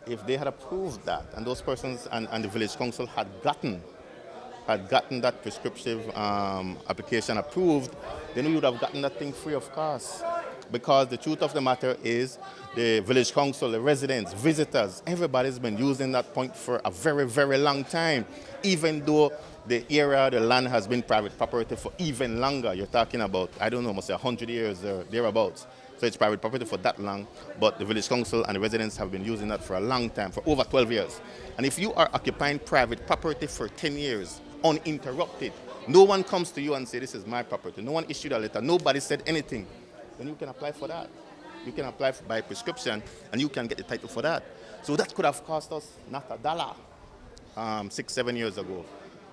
If they had approved that, and those persons and the village council had gotten that prescriptive application approved, then we would have gotten that thing free of cost. Because the truth of the matter is, the village council, the residents, visitors, everybody's been using that point for a very, very long time. Even though the area, the land has been private property for even longer. You're talking about, I don't know, almost 100 years or thereabouts. So it's private property for that long, but the village council and the residents have been using that for a long time, for over 12 years. And if you are occupying private property for 10 years, uninterrupted, no one comes to you and say, this is my property. No one issued a letter. Nobody said anything. Then you can apply for that. You can apply by prescription, and you can get the title for that. So that could have cost us not a dollar 6-7 years ago.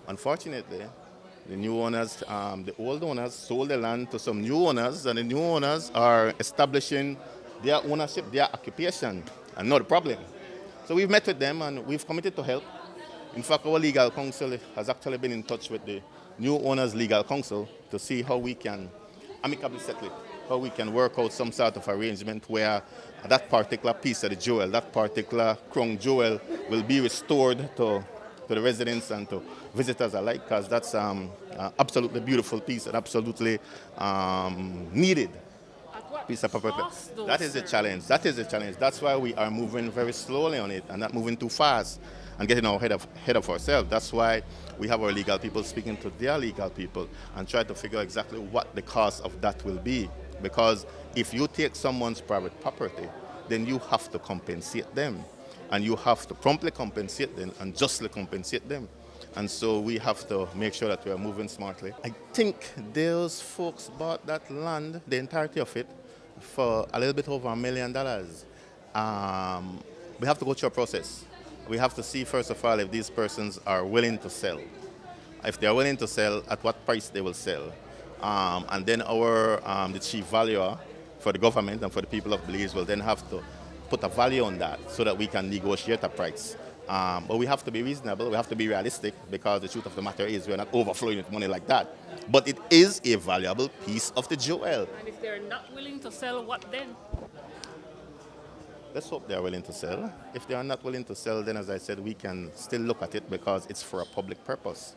Unfortunately, the new owners, the old owners sold the land to some new owners, and the new owners are establishing their ownership, their occupation, and not a problem. So we've met with them, and we've committed to help. In fact, our legal counsel has actually been in touch with the new owners' legal counsel to see how we can amicably settle it, how we can work out some sort of arrangement where that particular piece of the jewel, that particular crown jewel will be restored to the residents and to visitors alike, because that's absolutely beautiful piece and absolutely needed piece of property. That is a challenge. That is a challenge. That's why we are moving very slowly on it and not moving too fast and getting our head of ourselves. That's why we have our legal people speaking to their legal people and try to figure exactly what the cost of that will be. Because if you take someone's private property, then you have to compensate them. And you have to promptly compensate them and justly compensate them. And so we have to make sure that we are moving smartly. I think those folks bought that land, the entirety of it, for a little bit over $1 million. We have to go through a process. We have to see, first of all, if these persons are willing to sell. If they are willing to sell, at what price they will sell. And then the chief valuer for the government and for the people of Belize will then have to put a value on that so that we can negotiate a price. But we have to be reasonable, we have to be realistic, because the truth of the matter is we're not overflowing with money like that. But it is a valuable piece of the jewel. And if they're not willing to sell, what then? Let's hope they're willing to sell. If they are not willing to sell, then as I said, we can still look at it because it's for a public purpose.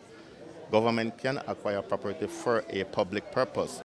Government can acquire property for a public purpose.